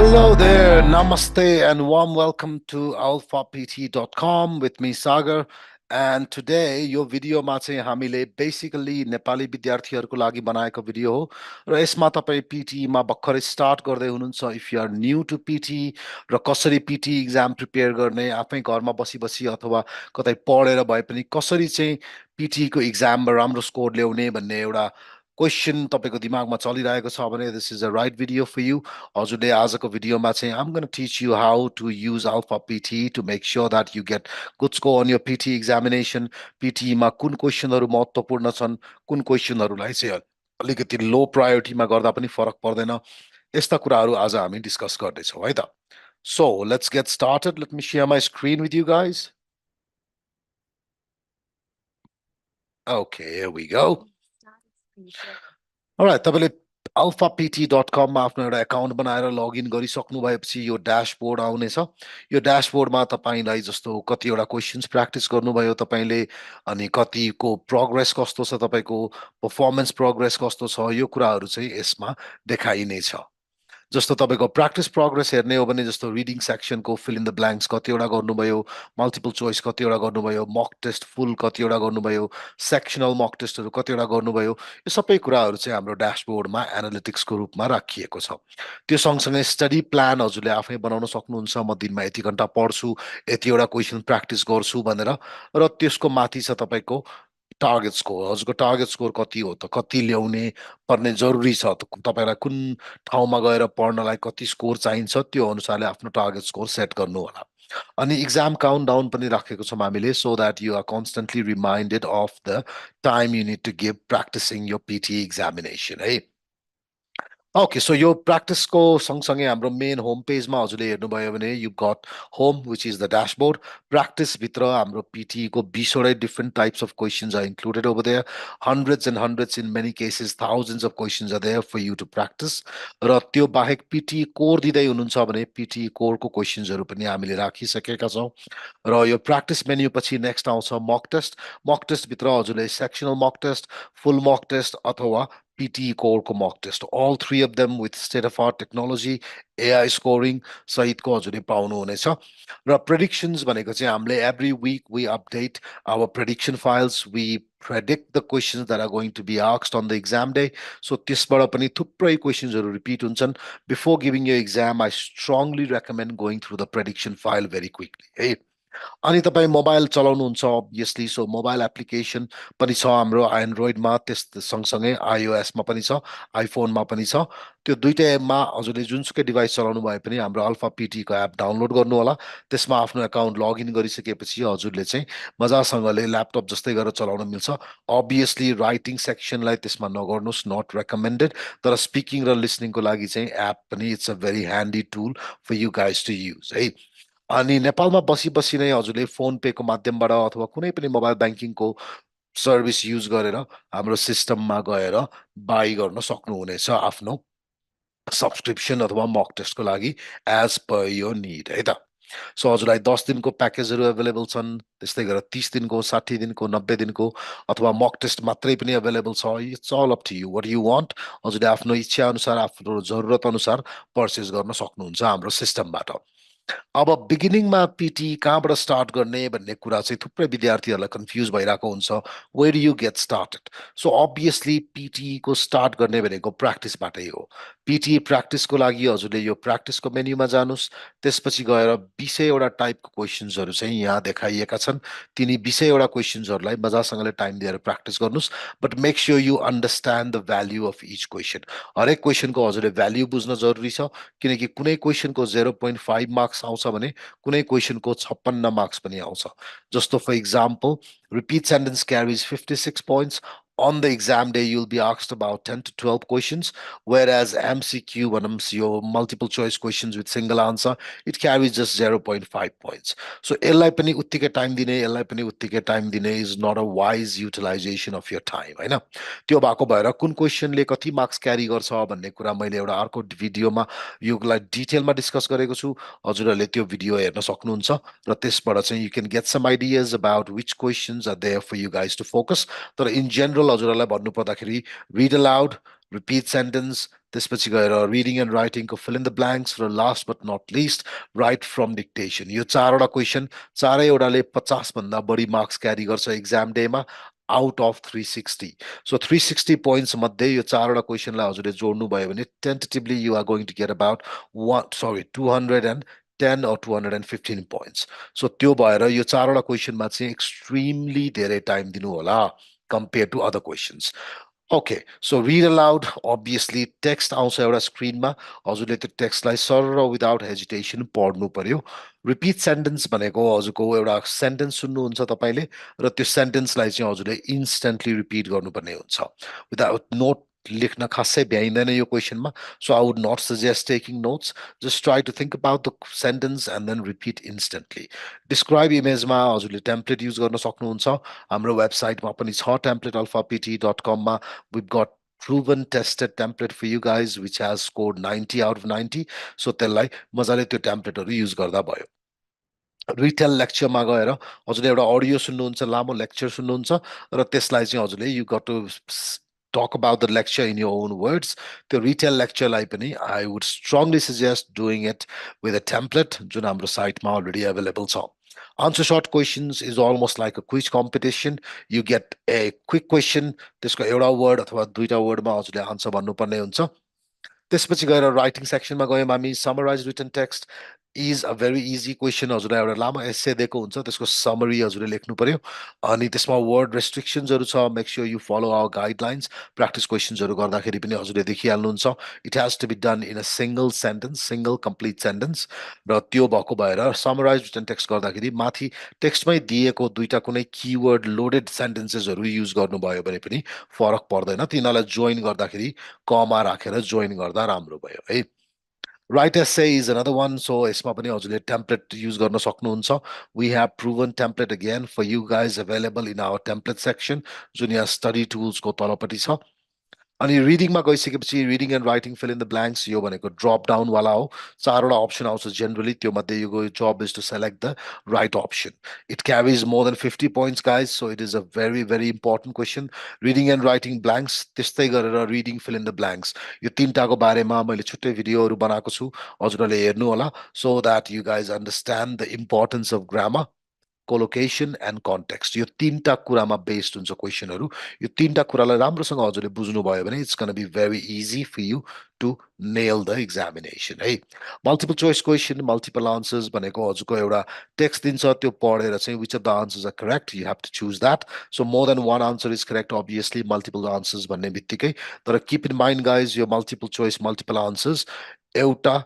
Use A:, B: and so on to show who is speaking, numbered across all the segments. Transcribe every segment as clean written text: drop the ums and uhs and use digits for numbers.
A: Hello there, namaste, and warm welcome to alphapt.com with me Sagar. And today यो भिडियोमा चाहिँ हामीले basically Nepali विद्यार्थीहरूको लागि बनाएको भिडियो हो र यसमा तपाईँ पिटीमा भर्खरै स्टार्ट गर्दै हुनुहुन्छ if you are new to PT र कसरी पिटी इक्जाम प्रिपेयर गर्ने आफै घरमा बसी बसी अथवा कतै पढेर भए पनि कसरी चाहिँ पिटीको इक्जाममा राम्रो स्कोर ल्याउने भन्ने एउटा क्वेसन तपाईँको दिमागमा चलिरहेको छ भने this is a right video for you हजुरले आजको भिडियोमा चाहिँ I'm going to teach you how to use Alpha PT to make sure that you get good score on your PT examination. PT मा कुन क्वेसनहरू महत्त्वपूर्ण छन् कुन क्वेसनहरूलाई चाहिँ अलिकति लो प्रायोरिटीमा गर्दा पनि फरक पर्दैन यस्ता कुराहरू आज हामी डिस्कस गर्दैछौँ है त So let's get started. Let me share my screen with you guys. Okay, here we go. Alright, तपाईँले alphapt.com मा आफ्नो एउटा एकाउन्ट बनाएर लगइन गरिसक्नु भएपछि यो ड्यासबोर्ड आउनेछ यो ड्यासबोर्डमा तपाईँलाई जस्तो कतिवटा क्वेसन्स प्र्याक्टिस गर्नुभयो तपाईँले अनि कतिको प्रोग्रेस कस्तो छ तपाईँको पर्फर्मेन्स प्रोग्रेस कस्तो छ यो कुराहरू चाहिँ यसमा देखाइनेछ जस्तो तपाईँको प्र्याक्टिस प्रोग्रेस हेर्ने हो भने जस्तो रिडिङ सेक्सनको फिल इन द ब्ल्याङ्क्स कतिवटा गर्नुभयो मल्टिपल चोइस कतिवटा गर्नुभयो मक टेस्ट फुल कतिवटा गर्नुभयो सेक्सनल मक टेस्टहरू कतिवटा गर्नुभयो यो सबै कुराहरू चाहिँ हाम्रो ड्यासबोर्डमा एनालिटिक्सको रूपमा राखिएको छ त्यो सँगसँगै स्टडी प्लान हजुरले आफै बनाउन सक्नुहुन्छ म दिनमा यति घन्टा पढ्छु यतिवटा क्वेसन प्र्याक्टिस गर्छु भनेर र त्यसको माथि छ तपाईँको टार्गेट स्कोर हजुरको टार्गेट स्कोर कति हो त कति ल्याउने पर्ने जरुरी छ तपाईँलाई कुन ठाउँमा गएर पढ्नलाई कति स्कोर चाहिन्छ त्यो अनुसारले आफ्नो टार्गेट स्कोर सेट गर्नु होला अनि इक्जाम काउन्ट डाउन पनि राखेको छौँ हामीले so that you are constantly reminded of the time you need to give practising यो पिटी एक्जामिनेसन है ओके सो यो प्र्याक्टिसको सँगसँगै हाम्रो मेन होम पेजमा हजुरले हेर्नुभयो भने you got home which is the dashboard प्र्याक्टिसभित्र हाम्रो पिटीको 20वटै different types of questions are included over there hundreds and hundreds in many cases thousands of questions are there for you to practise र त्यो बाहेक पिटी कोर दिँदै हुनुहुन्छ भने पिटी कोरको क्वेसन्सहरू पनि हामीले राखिसकेका छौँ र यो प्र्याक्टिस मेन्यु पछि नेक्स्ट आउँछ मक टेस्टभित्र हजुरले सेक्सनल मक टेस्ट फुल मक टेस्ट अथवा PTE core को mock test. All three of them with state-of-art technology, AI scoring सहितको हजुरले पाउनुहुनेछ र predictions भनेको चाहिँ हामीले every week we update our prediction files. We predict the questions that are going to be asked on the exam day. So त्यसबाट पनि थुप्रै क्वेसन्सहरू रिपिट हुन्छन् Before giving your exam, I strongly recommend going through the prediction file very quickly. Hey. अनि तपाईँ mobile चलाउनुहुन्छ obviously so mobile application पनि छ हाम्रो एन्ड्रोइडमा त्यस सँगसँगै आइओएसमा पनि छ आइफोनमा पनि छ त्यो दुईटैमा हजुरले जुनसुकै डिभाइस चलाउनु भए पनि हाम्रो अल्फा पिटीको एप डाउनलोड गर्नु होला त्यसमा आफ्नो एकाउन्ट लगइन गरिसकेपछि हजुरले चाहिँ मजासँगले ल्यापटप जस्तै गरेर चलाउन मिल्छ अभियसली राइटिङ सेक्सनलाई त्यसमा नगर्नुहोस् नट रेकमेन्डेड तर स्पिकिङ र लिसनिङको लागि चाहिँ एप पनि it's a very handy tool for you guys to use है अनि नेपालमा बसी बसी नै हजुरले फोन पेको माध्यमबाट अथवा कुनै पनि मोबाइल ब्याङ्किङको सर्भिस युज गरेर हाम्रो सिस्टममा गएर बाई गर्न सक्नुहुनेछ आफ्नो सब्सक्रिप्सन अथवा मक टेस्टको लागि एज पर यो निड है त सो हजुरलाई 10 दिनको प्याकेजहरू एभाइलेबल छन् त्यस्तै गरेर 30 दिनको 60 दिनको 90 दिनको अथवा मक टेस्ट मात्रै पनि एभाइलेबल छ it's all up to you what you want हजुरले आफ्नो इच्छा अनुसार आफ्नो जरुरत अनुसार पर्चेस गर्न सक्नुहुन्छ हाम्रो सिस्टमबाट अब बिगिनिङमा पिटी कहाँबाट स्टार्ट गर्ने भन्ने कुरा चाहिँ थुप्रै विद्यार्थीहरूलाई कन्फ्युज भइरहेको हुन्छ where you get started so obviously पिटीको स्टार्ट गर्ने भनेको प्र्याक्टिसबाटै हो पिटी प्र्याक्टिसको लागि हजुरले यो प्र्याक्टिसको मेन्युमा जानुहोस् त्यसपछि गएर 20वटा टाइपको क्वेसन्सहरू चाहिँ यहाँ देखाइएका छन् तिनी 20वटा क्वेसन्सहरूलाई मजासँगले टाइम दिएर प्र्याक्टिस गर्नुहोस् but make sure you understand the value of each question हरेक क्वेसनको हजुरले भ्याल्यु बुझ्न जरुरी छ किनकि कुनै क्वेसनको 0.5 मार्क्स आउँछ भने कुनै क्वेसनको 56 मार्क्स पनि आउँछ जस्तो for example repeat sentence carries 56 points on the exam day you'll be asked about 10 to 12 questions whereas MCQ your multiple choice questions with single answer it carries just 0.5 points so यसलाई पनि उत्तिकै time दिने यसलाई पनि उत्तिकै time दिने is not a wise utilization of your time हैन त्यो भएको भएर कुन क्वेसनले कति मार्क्स क्यारी गर्छ भन्ने कुरा मैले एउटा अर्को भिडियोमा योलाई डिटेलमा डिस्कस गरेको छु हजुरहरूले त्यो भिडियो हेर्न सक्नुहुन्छ र त्यसबाट चाहिँ you can get some ideas about which questions are there for you guys to focus तर in general हजुरहरूलाई भन्नु पर्दाखेरि read aloud repeat sentence त्यसपछि गएर रिडिङ एन्ड राइटिङको फिल इन द ब्ल्याङ्क्स र last but not least write from dictation. यो चारवटा क्वेसन चारैवटाले 50 भन्दा बढी मार्क्स क्यारी गर्छ इक्जाम डेमा आउट अफ 360। सो 360 पोइन्ट्स मध्ये यो चारवटा क्वेसनलाई हजुरले जोड्नु भयो भने tentatively you are going to get about 210 or 215 points. So त्यो भएर यो चारवटा क्वेसनमा चाहिँ एक्सट्रिमली धेरै टाइम दिनु होला compare to other questions. Okay, so read aloud obviously text आउँछ एउटा स्क्रिनमा, हजुरले त्यो टेक्स्टलाई सर विदाउट हेजिटेसन पढ्नु पर्यो। रिपिट सेन्टेन्स भनेको हजुरको एउटा सेन्टेन्स सुन्नुहुन्छ तपाईँले र त्यो सेन्टेन्सलाई चाहिँ हजुरले इन्स्टेन्टली रिपिट गर्नुपर्ने हुन्छ। विदाउट नोट लेख्न खासै भ्याइँदैन यो क्वेसनमा, so I would not suggest taking notes. Just try to think about the sentence and then repeat instantly. Describe इमेजमा हजुरले टेम्प्लेट युज गर्न सक्नुहुन्छ। हाम्रो वेबसाइटमा पनि छ टेम्प्लेट alphapte.com मा। we've got proven tested template for you guys which has scored 90 out of 90. So त्यसलाई मजाले त्यो टेम्प्लेटहरू युज गर्दा भयो। रिटेल लेक्चरमा गएर हजुरले एउटा अडियो सुन्नुहुन्छ, लामो लेक्चर सुन्नुहुन्छ र त्यसलाई चाहिँ हजुरले you got to talk about the lecture in your own words. The retail lecture लाई पनि I would strongly suggest doing it with a template जुन हाम्रो साइटमा already available छ। Answer short questions is almost like a quiz competition. You get a quick question, त्यसको एउटा word अथवा दुईटा वर्डमा हजुरले आन्सर भन्नुपर्ने हुन्छ। त्यसपछि गएर राइटिङ सेक्सनमा गयौँ हामी। Summarise written text is a very easy question. हजुरलाई एउटा लामो एसे दिएको हुन्छ, त्यसको समरी हजुरले लेख्नु पर्यो। अनि त्यसमा वर्ड रेस्ट्रिक्सन्सहरू छ, make sure you follow our guidelines. Practice क्वेसन्सहरू गर्दाखेरि पनि हजुरले देखिहाल्नुहुन्छ। It has to be done in a single sentence, single complete sentence. र त्यो भएको भएर समराइज रिटन टेक्स्ट गर्दाखेरि माथि टेक्स्टमै दिएको दुईटा कुनै किवर्ड लोडेड सेन्टेन्सेसहरू युज गर्नुभयो भने पनि फरक पर्दैन। तिनीहरूलाई जोइन गर्दाखेरि कमा राखेर जोइन गर्दा राम्रो भयो है। Write essay is another one. So यसमा पनि हजुरले टेम्प्लेट युज गर्न सक्नुहुन्छ। We have proven template again for you guys available in our template section जुन यहाँ स्टडी टुल्सको तलपट्टि छ। अनि रिडिङमा गइसकेपछि reading and writing fill in the blanks यो भनेको ड्रप डाउन वाला हो। चारवटा अप्सन आउँछ जेनरली, त्यो मध्ये यो job is to select the right option. It carries more than 50 points guys, so it is a very very important question. Reading and writing blanks त्यस्तै गरेर reading fill in the blanks यो तिनटाको बारेमा मैले छुट्टै भिडियोहरू बनाएको छु, हजुरहरूले हेर्नु होला so that you guys understand the importance of grammar, collocation and context. यो तीनटा कुरामा बेस्ड हुन्छ क्वेसनहरू। यो तीनटा कुरालाई राम्रोसँग हजुरले बुझ्नुभयो भने it's gonna be very easy for you to nail the examination है। Multiple choice question, multiple answers भनेको हजुरको एउटा टेक्स्ट दिन्छ, त्यो पढेर चाहिँ which of the answers are correct you have to choose that. So more than one answer is correct obviously multiple answers भन्ने बित्तिकै। तर किप इन माइन्ड गाइज यो मल्टिपल चोइस मल्टिपल आन्सर्स एउटा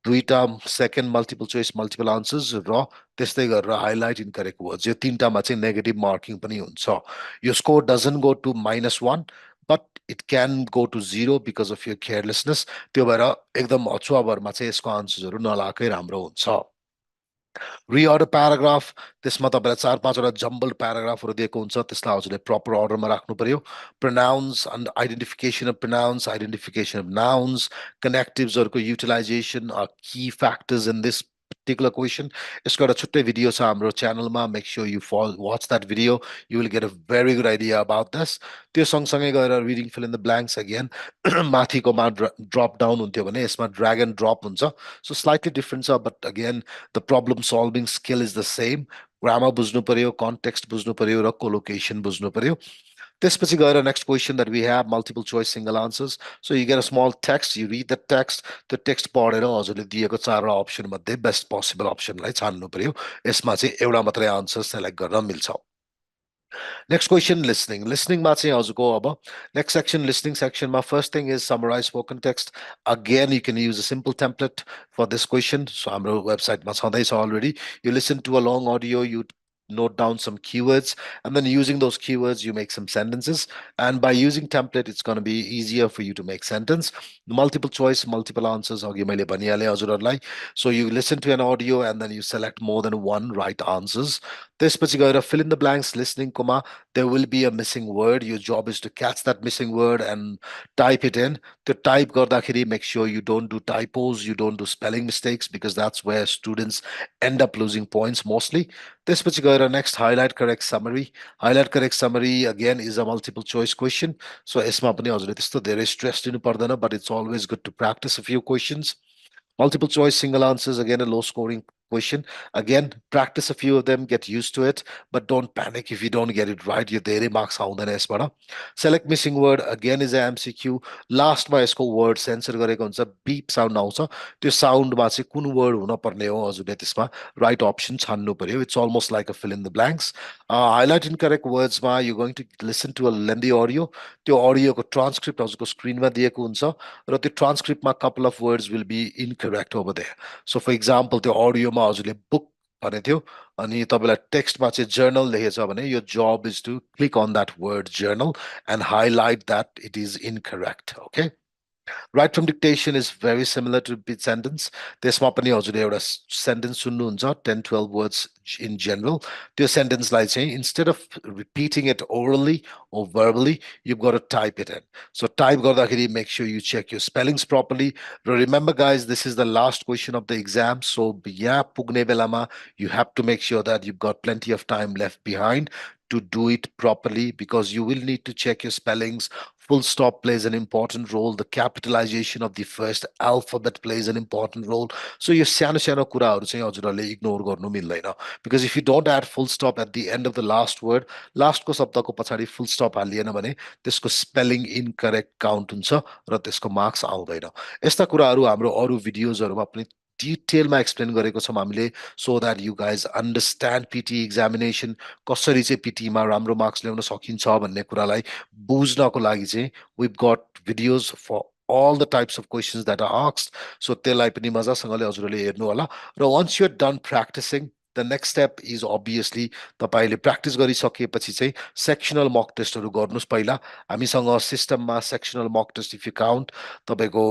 A: दुईटा second multiple choice multiple answers र त्यस्तै गरेर highlight in correct words, यो तिनटामा चाहिँ नेगेटिभ मार्किङ पनि हुन्छ। यो score doesn't go to -1 but it can go to 0 because of your carelessness. त्यो भएर एकदम अचुवाभरमा चाहिँ यसको आन्सर्सहरू नलाएकै राम्रो हुन्छ। रिअर्डर प्याराग्राफ, त्यसमा तपाईँलाई 4-5वटा जम्बल प्याराग्राफहरू दिएको हुन्छ, त्यसलाई हजुरले प्रपर अर्डरमा राख्नु पर्यो। Pronouns and identification of pronouns, identification of nouns, कनेक्टिभ्सहरूको utilization are key factors in this particular question. यसको एउटा छुट्टै भिडियो छ हाम्रो च्यानलमा, make sure you watch that video, you will get a very good idea about this. त्यो सँगसँगै गएर reading fill in the blanks again माथिकोमा ड्रप डाउन हुन्थ्यो भने यसमा ड्र्याग एन्ड ड्रप हुन्छ, सो स्लाइटली डिफ्रेन्ट छ but again the problem solving skill is the same. Grammar बुझ्नु पर्यो, कन्टेक्स्ट बुझ्नु पर्यो र कोलोकेसन बुझ्नु पर्यो। त्यसपछि गएर next question that we have multiple choice single answers. So you get a small text, you read the text, त्यो टेक्स्ट पढेर हजुरले दिएको चारवटा अप्सन मध्ये बेस्ट पोसिबल अप्सनलाई छान्नु पर्यो। यसमा चाहिँ एउटा मात्रै आन्सर सेलेक्ट गर्न मिल्छ। Next question listening. लिसनिङमा चाहिँ हजुरको अब नेक्स्ट सेक्सन लिसनिङ सेक्सनमा first thing is summarise spoken text. Again you can use a simple template for this question. So हाम्रो वेबसाइटमा छँदैछ already. You listen to a long audio, you note down some keywords, and then using those keywords you make some sentences, and by using template it's going to be easier for you to make sentence। multiple choice multiple answers अघि मैले भनिहालेँ हजुरहरूलाई। So you listen to an audio and then you select more than one right answers। त्यसपछि गएर fill in the blanks listening coma there will be a missing word. Your job is to catch that missing word and type it in. To type गर्दाखेरि make sure you don't do typos, you don't do spelling mistakes because that's where students end up losing points mostly. त्यसपछि गएर next highlight correct summary. Highlight correct summary again is a multiple choice question. So यसमा पनि हजुरले त्यस्तो धेरै stress लिनु पर्दैन, but it's always good to practice a few questions. Multiple choice single answers, again, a low scoring question. Again, practice a few of them, get used to it, but don't panic if you don't get it right. You धेरै marks आउँदैन यसबाट. Select missing word, again is a MCQ. Last मा यसको word censor गरेको हुन्छ, beep sound आउँछ. त्यो sound मा चाहिँ कुन word हुन पर्ने हो हजुरले त्यसमा right option छान्नु पर्यो. It's almost like a fill in the blanks. Highlight incorrect words मा you're going to listen to a lengthy audio. त्यो audio को transcript हजुरको screen मा दिएको हुन्छ र त्यो transcript मा couple of words will be incorrect over there. So for example, त्यो audio मा हजुरले book भने थियो अनि तपाईलाई text मा चाहिँ journal लेखेछ भने your job is to click on that word journal and highlight that it is incorrect. Okay. Right from dictation is very similar to repeat sentence. त्यसमा पनि हजुरले एउटा sentence सुन्नुहुन्छ 10-12 words in general. त्यो sentence लाई चाहिँ instead of repeating it orally or verbally, you've got to type it in. So type गर्दाखेरि make sure you check your spellings properly. Remember guys, this is the last question of the exam. So yeah, पुग्ने बेलामा you have to make sure that you've got plenty of time left behind to do it properly because you will need to check your spellings. Full stop plays an important role. The capitalization of the first alphabet plays an important role. So यो सानो सानो कुराहरू चाहिँ हजुरहरूले ignore गर्नु मिल्दैन because if you don't add full stop at the end of the last word, last को शब्दको पछाडि full stop हालिएन भने त्यसको spelling incorrect count हुन्छ र त्यसको marks आउँदैन. यस्ता कुराहरू हाम्रो अरू भिडियोजहरुमा पनि डिटेलमा एक्सप्लेन गरेको छौं हामीले so that you guys understand PTE examination कसरी चाहिँ PTE मा राम्रो मार्क्स ल्याउन सकिन्छ भन्ने कुरालाई बुझ्नको लागि चाहिँ we've got videos for all the types of questions that are asked. So त्यसलाई पनि मजासँगले हजुरहरूले हेर्नु होला र once you're done practicing, the next step is obviously तपाईले प्र्याक्टिस गरिसकेपछि चाहिँ सेक्सनल मक टेस्टहरु गर्नुस् पहिला. हामीसँग सिस्टममा sectional mock test if you count तपाईको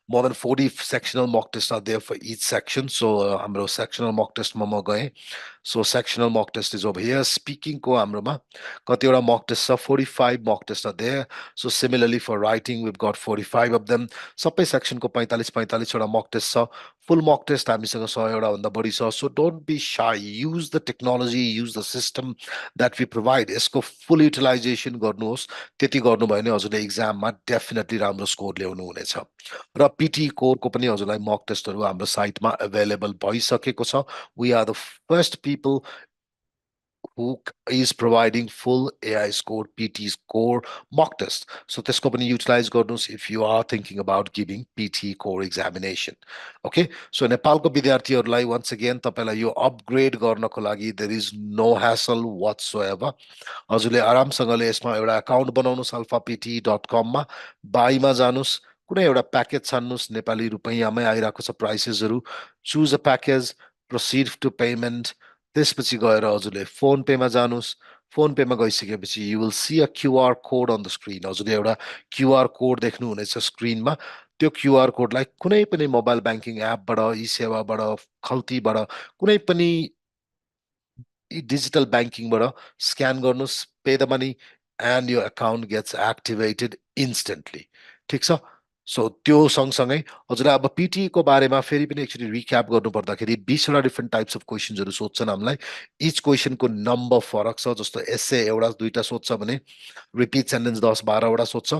A: more than 40 sectional mock tests are there for each section. So हाम्रो sectional mock test मा म गए. So sectional mock test is over here. Speaking को हाम्रोमा कतिवटा mock test छ 45 mock tests are there. So similarly for writing we've got 45 of them. सबै section को 45 वटा mock test छ. Full mock test हामीसँग 100 वटा भन्दा बढी छ. So don't be shy. Use the technology, use the system that we provide. यसको full utilization गर्नुहोस्. त्यति गर्नु भयो भने हजुरले exam मा definitely राम्रो score ल्याउनु हुनेछ. र PTE core को पनि हजुरलाई mock testहरु हाम्रो साइटमा available भइसकेको छ. We are the first people who is providing full AI score PTE score mock test. So त्यसको पनि utilize गर्नुस् if you are thinking about giving PTE core examination. Okay, so नेपालको विद्यार्थीहरुलाई once again तपाईलाई यो upgrade गर्नको लागि there is no hassle whatsoever. हजुरले आरामसँगले यसमा एउटा अकाउन्ट बनाउनुस् alphapte.com मा बाईमा जानुस् कुनै एउटा प्याकेज छान्नुस् नेपाली रुपैयाँमै आइराको छ प्राइसेसहरु choose a package proceed to payment त्यसपछि गएर हजुरले फोन पेमा जानुस् फोन पेमा गइसकेपछि you will see a QR code on the screen हजुरले एउटा QR code देख्नु हुनेछ स्क्रिनमा त्यो QR कोडलाई कुनै पनि मोबाइल ब्याङ्किङ एपबाट ई सेवाबाट खल्तीबाट कुनै पनि digital banking बाट scan गर्नुस् pay the money and your account gets activated instantly. ठीक छ सो त्यो सँगसँगै हजुरले अब PTE को बारेमा फेरि पनि एकचोटी रिक्याप गर्नु पर्दाखेरि 20 वटा डिफरेंट टाइप्स अफ क्वेशन्सहरु सोध्छन् हामीलाई इच क्वेशन को नम्बर फरक छ जस्तो एसे एउटा दुईटा सोध्छ भने रिपिट सेन्टेन्स 10 12 वटा सोध्छ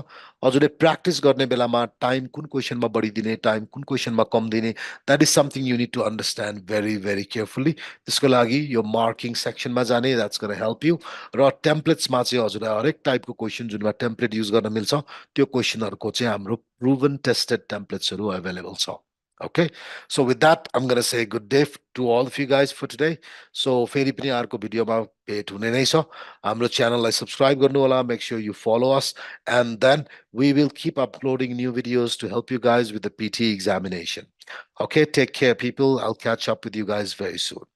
A: हजुरले प्र्याक्टिस गर्ने बेलामा टाइम कुन क्वेशनमा बढी दिने टाइम कुन क्वेशनमा कम दिने that is something you need to understand very very carefully त्यसको लागि यो मार्किङ सेक्सनमा जाने दैट्स गोना हेल्प यु र टेम्प्लेट्समा चाहिँ हजुरले हरेक टाइपको क्वेशन जुनमा टेम्प्लेट युज गर्न मिल्छ त्यो क्वेशनहरुको चाहिँ हाम्रो proven tested templates are available. Okay, so with that I'm going to say good day to all of you guys for today. So फेरि पनि अर्को भिडियोमा भेट हुने नै छ हाम्रो च्यानललाई सब्स्क्राइब गर्नु होला make sure you follow us and then we will keep uploading new videos to help you guys with the PTE examination. Okay, take care people. I'll catch up with you guys very soon.